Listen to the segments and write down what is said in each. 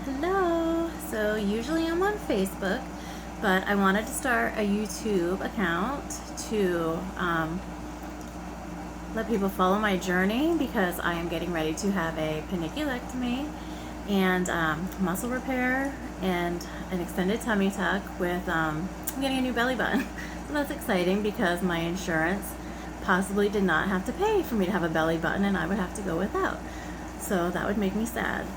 Hello. So usually I'm on Facebook, but I wanted to start a YouTube account to let people follow my journey because I am getting ready to have a panniculectomy and muscle repair and an extended tummy tuck with I'm getting a new belly button. So that's exciting because my insurance possibly did not have to pay for me to have a belly button and I would have to go without. So that would make me sad.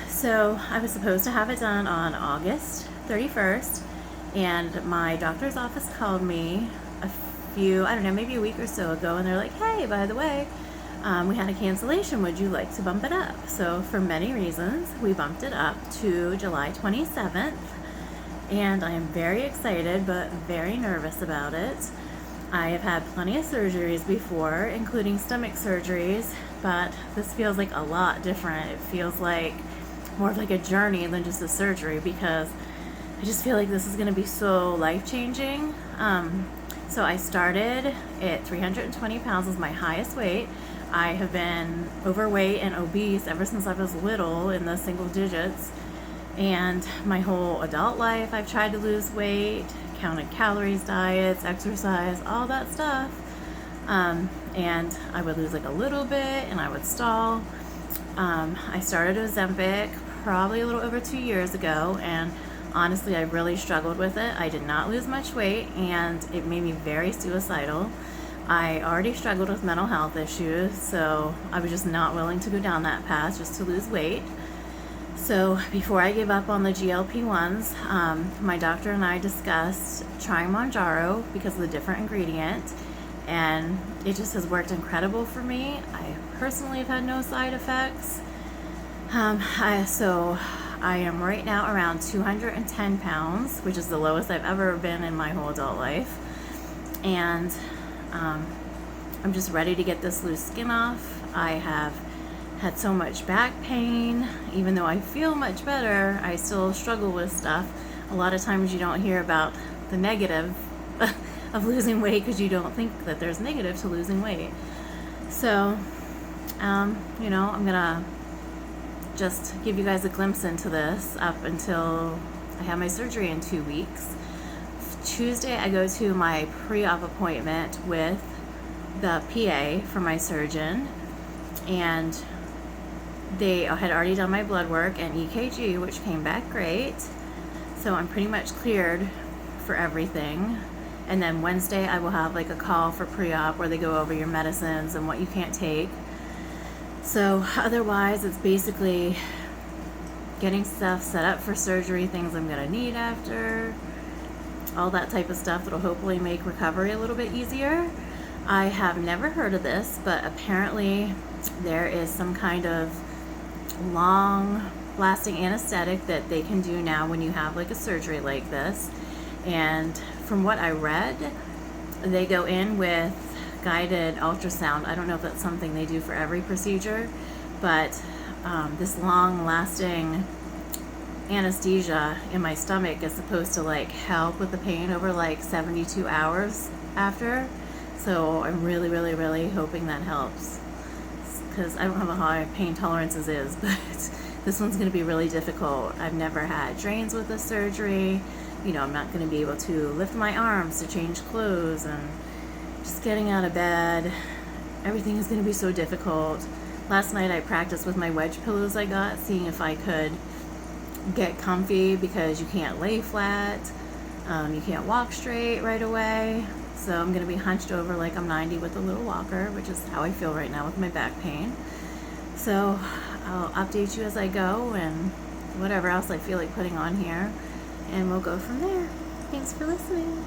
So I was supposed to have it done on August 31st, and my doctor's office called me I don't know, maybe a week or so ago, and they're like, hey, by the way, we had a cancellation. Would you like to bump it up? So for many reasons, we bumped it up to July 27th, and I am very excited but very nervous about it. I have had plenty of surgeries before, including stomach surgeries, but this feels like a lot different. It feels like more of like a journey than just a surgery because I just feel like this is going to be so life-changing. So I started at 320 pounds as my highest weight. I have been overweight and obese ever since I was little, in the single digits, and my whole adult life I've tried to lose weight, counted calories, diets, exercise, all that stuff, and I would lose like a little bit and I would stall. I started Ozempic probably a little over 2 years ago, and honestly I really struggled with it. I did not lose much weight and it made me very suicidal. I already struggled with mental health issues, so I was just not willing to go down that path just to lose weight. So before I gave up on the GLP-1s, my doctor and I discussed trying Monjaro because of the different ingredient, and it just has worked incredible for me. I personally have had no side effects. So I am right now around 210 pounds, which is the lowest I've ever been in my whole adult life. And I'm just ready to get this loose skin off. I have had so much back pain. Even though I feel much better, I still struggle with stuff. A lot of times you don't hear about the negative of losing weight because you don't think that there's negative to losing weight. So, I'm gonna just give you guys a glimpse into this up until I have my surgery in 2 weeks. Tuesday I go to my pre-op appointment with the PA for my surgeon, and they had already done my blood work and EKG, which came back great. So I'm pretty much cleared for everything. And then Wednesday I will have like a call for pre-op where they go over your medicines and what you can't take. So otherwise it's basically getting stuff set up for surgery, things I'm gonna need after, all that type of stuff that'll hopefully make recovery a little bit easier. I have never heard of this, but apparently there is some kind of long lasting anesthetic that they can do now when you have like a surgery like this. And from what I read, they go in with guided ultrasound. I don't know if that's something they do for every procedure, but this long lasting anesthesia in my stomach is supposed to like help with the pain over like 72 hours after. So I'm really, really, really hoping that helps, because I don't have a high pain tolerance as is, but this one's going to be really difficult. I've never had drains with this surgery. I'm not going to be able to lift my arms to change clothes, and just getting out of bed, everything is going to be so difficult. Last night I practiced with my wedge pillows I got, seeing if I could get comfy, because you can't lay flat, you can't walk straight right away. So I'm going to be hunched over like I'm 90 with a little walker, which is how I feel right now with my back pain. So I'll update you as I go and whatever else I feel like putting on here, and we'll go from there. Thanks for listening.